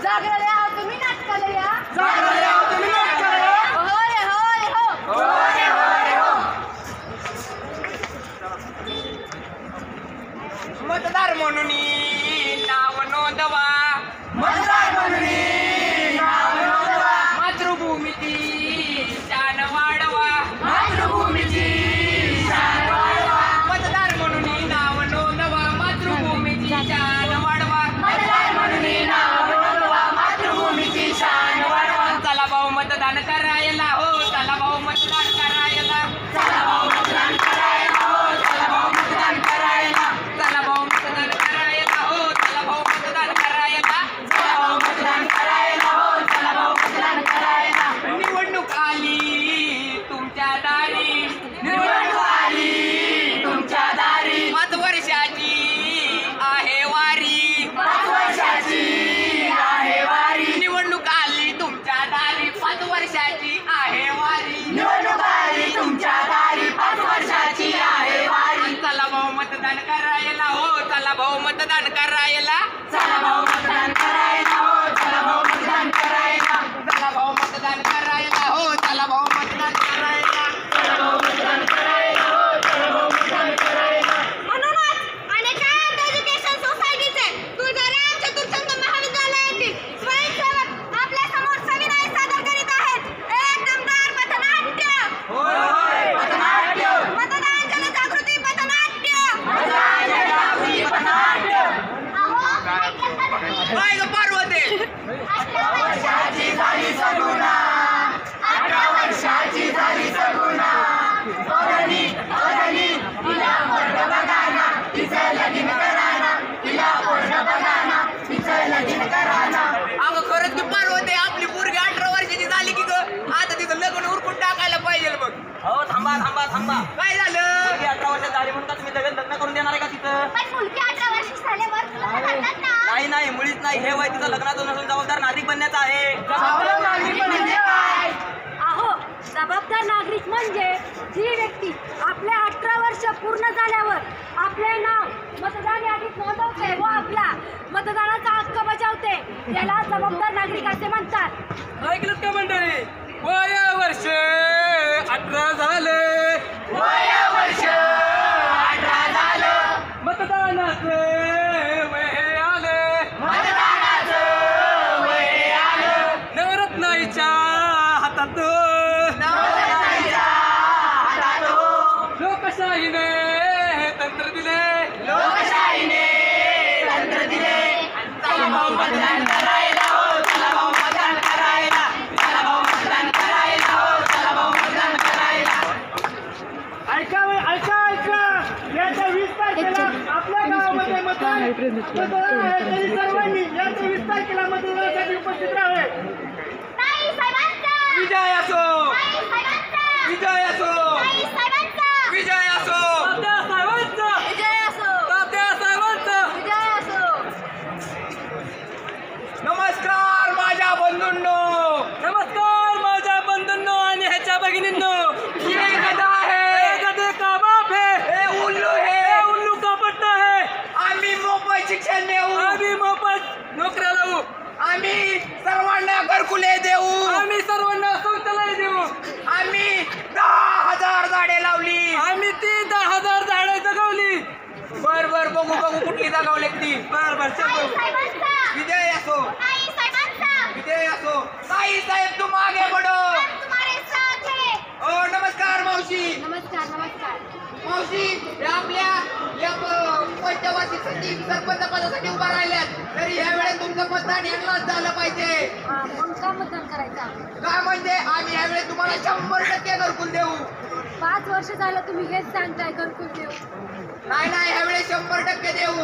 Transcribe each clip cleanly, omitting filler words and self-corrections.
जागरले आहोत तुम्ही नाटकाला या. जागरले आहोत तुम्ही नाटकाला या. होय होय हो. होय होय हो. मतदार म्हणून नाव नोंदवा. मतदार म्हणून नाव नोंदवा. मातृभूमीची शान वाढवा. मातृभूमीची शान वाढवा. मतदार म्हणून नाव नोंदवा. मातृभूमीची शान वाढवा. मतदार म्हणून नाव नोंदवा. मातृभूमीची शान वाढवा. चला भाऊ मतदान करायला हो. चला भाऊ मतदान करायला. चला भाऊ मतदान करायला हो. चला भाऊ मतदान करायला. चला भाऊ मतदान करायला हो. चला भाऊ मतदान करायला. चला भाऊ मतदान करायला हो. चला भाऊ मतदान करायला. निवडणूक आली तुमच्या दारी. निवडणूक आली तुमच्या दारी. 5 वर्षाची आहे वारी. 5 वर्षाची आहे वारी. निवडणूक आली तुमच्या दारी. 5 वर्षाची आहे वारी. निवडणूक आली तुमच्या दारी. 5 वर्षाची आहे वारी. चला भाऊ मतदान करायला हो. चला भाऊ मतदान करायला. चला भाऊ मतदान करायला हो. चला भाऊ मतदान करायला. चला भाऊ मतदान करायला हो. चला भाऊ मतदान करायला. चला भाऊ मतदान करायला हो. चला भाऊ मतदान करायला. म्हणूनच अनेक एज्युकेशन सोसायटीचे तुळजाराम चतुर्थंग महाविद्यालयातील स्वयंसेवक आपल्या समोर सविनय सादर करीत आहेत. एक दमदार पथनाट्य. होय होय पथनाट्य. मतदान जनजागृती पथनाट्य. मतदान जनजागृती पथनाट्य. अहो ऐकलं का तुम्ही? काय ग पार्वते? 18 वर्षाची झाली सगुणा. 18 वर्षाची झाली सगुणा. ओढणी ओढणी तिला पोरगं बघाना. तिचं लगीन कराना. तिला पोरगं बघाना. तिचं लगीन कराना. अगं खरंच की पार्वते आपली पोरगी 18 वर्षाची झाली की ग. आता तिचं लग्न उरकून टाकायला पाहिजे बघ. हो थांबा थांबा थांबा. काय झालं? मुलगी 18 वर्षात झाली म्हणून का तुम्ही लग्न करून देणार आहे का तिथं? पण मुलगी 18 वर्ष झाल्यावर तुला म्हणतात ना. नाही नाही मुळीच नाही. हे वय तिचं लग्नाचं नसून जबाबदार नागरिक बनण्याचं आहे. जबाबदार नागरिक म्हणजे काय? अहो जबाबदार नागरिक म्हणजे जी व्यक्ती आपल्या 18 वर्ष पूर्ण झाल्यावर आपले नाव मतदान यादीत नोंदवते व आपला मतदानाचा हक्क बजावते याला जबाबदार नागरिक असे म्हणतात. ऐकलं का मंडळी? वय वर्ष 18 झाले. वय वर्ष 18 झालं. मतदानाचे वय आले. मतदानाचं वय आलं. नवरत्नाईच्या हातात नवरत्नाईच्या हातात लोकशाहीने तंत्र दिले. लोकशाहीने तंत्र दिले. चला भाऊ मतदान करायला हो. चला भाऊ मतदान करायला. चला भाऊ मतदान करायला हो. चला भाऊ मतदान करायला. ऐका याच्या 20 तारखेला आपल्या गावामध्ये मतदान आहे. तरी सर्वांनी याच्या 20 तारखेला मतदानासाठी उपस्थित राहावे. ताई साहेबांचा. विजय असो. ताई साहेबांचा. विजय असो. ताई साहेबांचा. विजय असो. विजय असो. तात्या साहेबांचा. विजय असो. नमस्कार माझ्या बंधूंनो. नमस्कार माझ्या बंधूंनो आणि ह्याच्या भगिनींनो. ये गधा है. गधे का बाप है. हे उल्लू है. हे उल्लू का पट्टा है. आम्ही मोफत शिक्षण देऊ. आम्ही मोफत नोकऱ्या लावू. आम्ही सर्वांना घरकुले देऊ. आम्ही सर्वांना शौचालय देऊ. आम्ही 10,000 झाडे लावली. आम्ही ती 10,000 झाडे जगवली. बर बर बघू कुठली जगवली ती. बर बर चल ताई बघू. साहेबांचा. विजय असो. ताई साहेबांचा. विजय असो. ताई साहेब तुम आगे बढ़ो. हम तुम्हारे साथ हैं. ओ नमस्कार मावशी. नमस्कार नमस्कार. मावशी हे आपल्या या पंचवार्षिक सरपंच पदासाठी उभा राहिल्यात. तरी ह्या वेळेस तुमचं मतदान यांनाच झालं पाहिजे. मग का मतदान करायचं? का म्हणजे आम्ही यावेळेस तुम्हाला 100% घरकुल देऊ. 5 वर्ष झालं तुम्ही हेच सांगताय घरकुल देऊ. नाही नाही ह्यावेळेस 100% देऊ.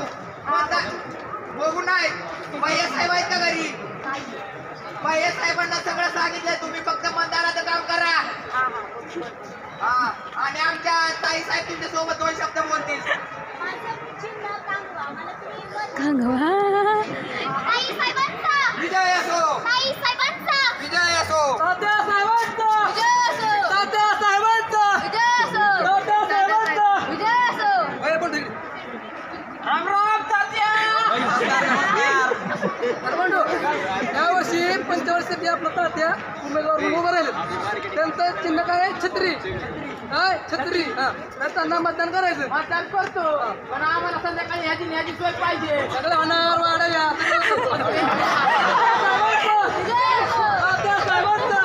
मतदान बघू नाही. भैया साहेब आहेत का घरी? भैया साहेबांना सगळं सांगितलंय. तुम्ही फक्त मतदानाचं काम करा. हा आणि आमच्या ताई साहेब तुमच्या सोबत 2 शब्द बोलतील. ताई साहेबांचा. विजय असो. ताई साहेबांचा. विजय असो. विजय असो. तात्या साहेबांचा. विजय असो. तात्या साहेबांचा. विजय असो. राम राम तात्या. पंचवर्षाची आपलं तात्या उमेदवार म्हणून उभं राहिले. त्यांचं चिन्ह काय आहे? छत्री. काय छत्री? हा, तर त्यांना मतदान करायचं. मतदान करतो पण आम्हाला संध्याकाळी ह्याची सोय पाहिजे. सगळं होणार वाढव्या तात्या साहेबांचा.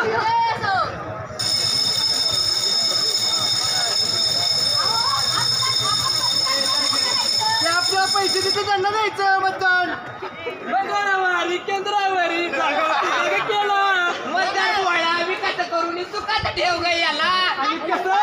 ते आपल्याला पैसे देते त्यांना द्यायचं मतदान. मंगळवारी केंद्रावरी जागा केला. मतदान गोळा विकत करून तू का ठेव ग याला आणि कसं